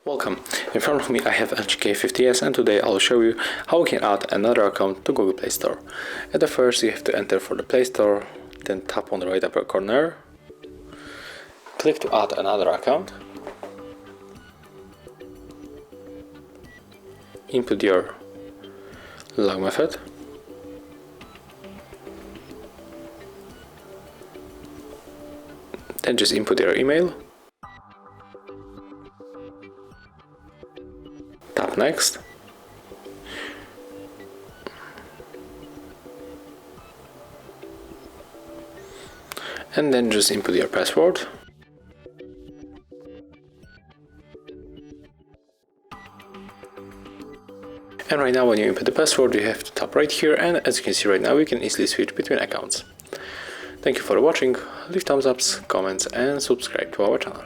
Welcome, in front of me I have LG K50S and today I'll show you how we can add another account to Google Play Store. At the first you have to enter for the Play Store, then tap on the right upper corner, click to add another account, input your log method, then just input your email, tap next, and then just input your password. And right now when you input the password you have to tap right here, and as you can see right now we can easily switch between accounts. Thank you for watching, leave thumbs ups, comments and subscribe to our channel.